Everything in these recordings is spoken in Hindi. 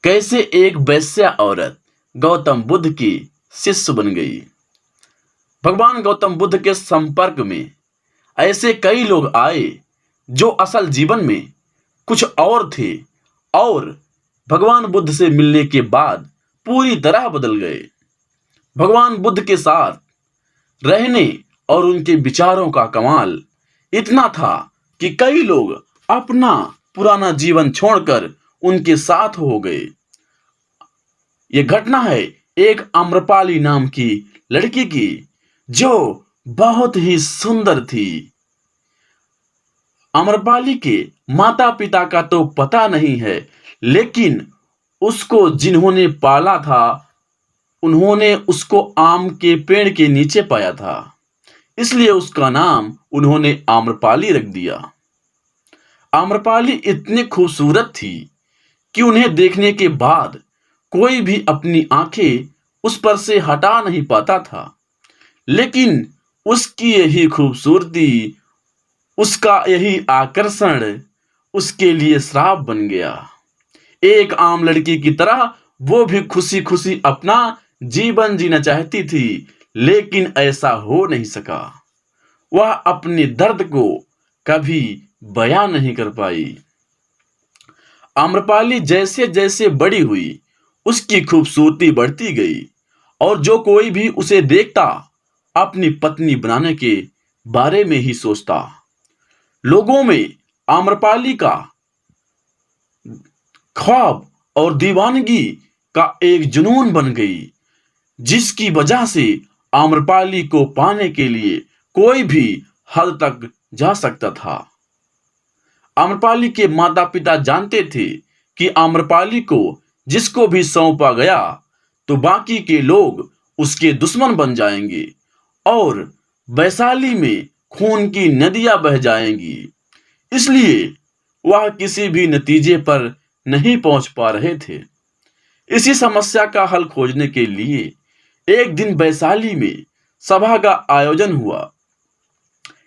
कैसे एक वैश्या औरत गौतम बुद्ध की शिष्य बन गई। भगवान गौतम बुद्ध के संपर्क में ऐसे कई लोग आए जो असल जीवन में कुछ और थे और भगवान बुद्ध से मिलने के बाद पूरी तरह बदल गए। भगवान बुद्ध के साथ रहने और उनके विचारों का कमाल इतना था कि कई लोग अपना पुराना जीवन छोड़कर उनके साथ हो गए। यह घटना है एक आम्रपाली नाम की लड़की की, जो बहुत ही सुंदर थी। आम्रपाली के माता पिता का तो पता नहीं है, लेकिन उसको जिन्होंने पाला था उन्होंने उसको आम के पेड़ के नीचे पाया था, इसलिए उसका नाम उन्होंने आम्रपाली रख दिया। आम्रपाली इतनी खूबसूरत थी कि उन्हें देखने के बाद कोई भी अपनी आंखें उस पर से हटा नहीं पाता था। लेकिन उसकी यही खूबसूरती, उसका यही आकर्षण उसके लिए श्राप बन गया। एक आम लड़की की तरह वो भी खुशी खुशी अपना जीवन जीना चाहती थी, लेकिन ऐसा हो नहीं सका। वह अपने दर्द को कभी बयां नहीं कर पाई। आम्रपाली जैसे जैसे बड़ी हुई, उसकी खूबसूरती बढ़ती गई और जो कोई भी उसे देखता अपनी पत्नी बनाने के बारे में ही सोचता। लोगों में आम्रपाली का ख्वाब और दीवानगी का एक जुनून बन गई, जिसकी वजह से आम्रपाली को पाने के लिए कोई भी हद तक जा सकता था। आम्रपाली के माता पिता जानते थे कि आम्रपाली को जिसको भी सौंपा गया तो बाकी के लोग उसके दुश्मन बन जाएंगे और वैशाली में खून की नदियां बह जाएंगी। इसलिए वह किसी भी नतीजे पर नहीं पहुंच पा रहे थे। इसी समस्या का हल खोजने के लिए एक दिन वैशाली में सभा का आयोजन हुआ।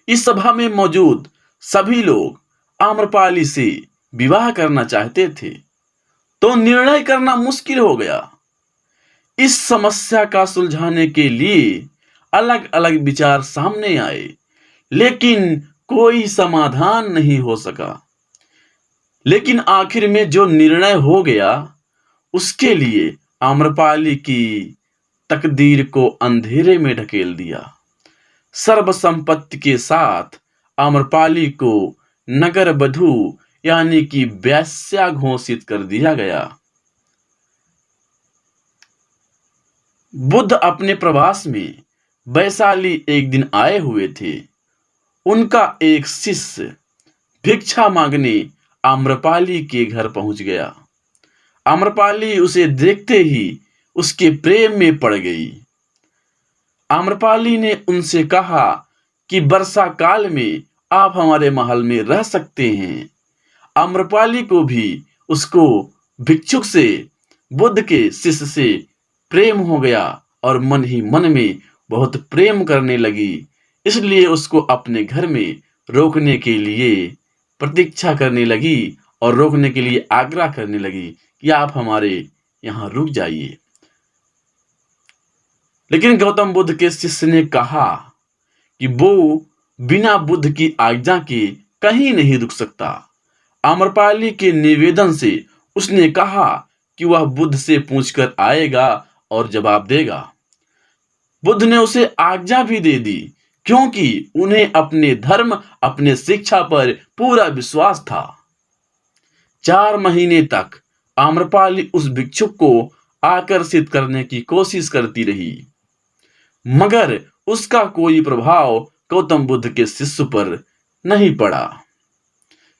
इस सभा में मौजूद सभी लोग आम्रपाली से विवाह करना चाहते थे, तो निर्णय करना मुश्किल हो गया। इस समस्या का सुलझाने के लिए अलग अलग विचार सामने आए, लेकिन कोई समाधान नहीं हो सका। लेकिन आखिर में जो निर्णय हो गया, उसके लिए आम्रपाली की तकदीर को अंधेरे में ढकेल दिया। सर्व संपत्ति के साथ आम्रपाली को नगर वधू यानी कि वेश्या घोषित कर दिया गया। बुद्ध अपने प्रवास में वैशाली एक दिन आए हुए थे। उनका एक शिष्य भिक्षा मांगने आम्रपाली के घर पहुंच गया। आम्रपाली उसे देखते ही उसके प्रेम में पड़ गई। आम्रपाली ने उनसे कहा कि वर्षा काल में आप हमारे महल में रह सकते हैं। आम्रपाली को भी उसको भिक्षुक से, बुद्ध के शिष्य से प्रेम हो गया और मन ही मन में बहुत प्रेम करने लगी। इसलिए उसको अपने घर में रोकने के लिए प्रतीक्षा करने लगी और रोकने के लिए आग्रह करने लगी कि आप हमारे यहाँ रुक जाइए। लेकिन गौतम बुद्ध के शिष्य ने कहा कि वो बिना बुद्ध की आज्ञा के कहीं नहीं रुक सकता। आम्रपाली के निवेदन से उसने कहा कि वह बुद्ध से पूछकर आएगा और जवाब देगा। बुद्ध ने उसे आज्ञा भी दे दी, क्योंकि उन्हें अपने धर्म, अपने शिक्षा पर पूरा विश्वास था। 4 महीने तक आम्रपाली उस भिक्षुक को आकर्षित करने की कोशिश करती रही, मगर उसका कोई प्रभाव गौतम बुद्ध के शिष्य पर नहीं पड़ा,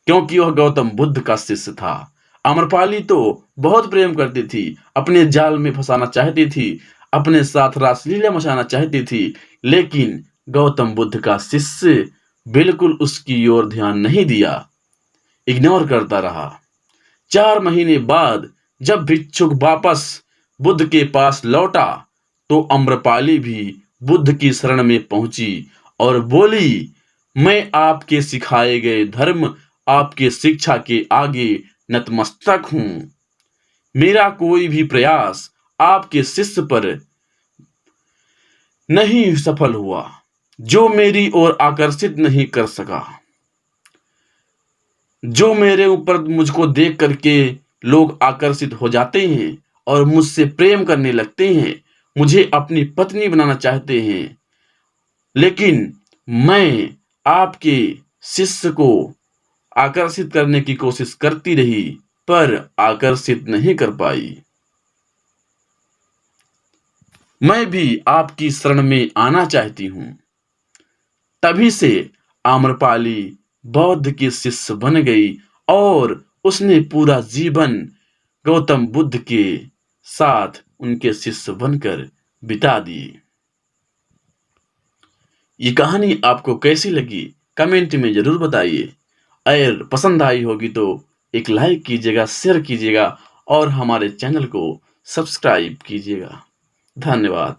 क्योंकि वह गौतम बुद्ध का शिष्य था। आम्रपाली तो बहुत प्रेम करती थी, अपने जाल में फंसाना चाहती थी, अपने साथ रासलीला मचाना चाहती थी, लेकिन गौतम बुद्ध का शिष्य बिल्कुल उसकी ओर ध्यान नहीं दिया, इग्नोर करता रहा। 4 महीने बाद जब भिक्षुक वापस बुद्ध के पास लौटा, तो आम्रपाली भी बुद्ध की शरण में पहुंची और बोली, मैं आपके सिखाए गए धर्म, आपके शिक्षा के आगे नतमस्तक हूं। मेरा कोई भी प्रयास आपके शिष्य पर नहीं सफल हुआ, जो मेरी ओर आकर्षित नहीं कर सका। जो मेरे ऊपर मुझको देख करके लोग आकर्षित हो जाते हैं और मुझसे प्रेम करने लगते हैं, मुझे अपनी पत्नी बनाना चाहते हैं, लेकिन मैं आपके शिष्य को आकर्षित करने की कोशिश करती रही, पर आकर्षित नहीं कर पाई। मैं भी आपकी शरण में आना चाहती हूँ। तभी से आम्रपाली बौद्ध की शिष्य बन गई और उसने पूरा जीवन गौतम बुद्ध के साथ उनके शिष्य बनकर बिता दी। ये कहानी आपको कैसी लगी कमेंट में जरूर बताइए। अगर पसंद आई होगी तो एक लाइक कीजिएगा, शेयर कीजिएगा और हमारे चैनल को सब्सक्राइब कीजिएगा। धन्यवाद।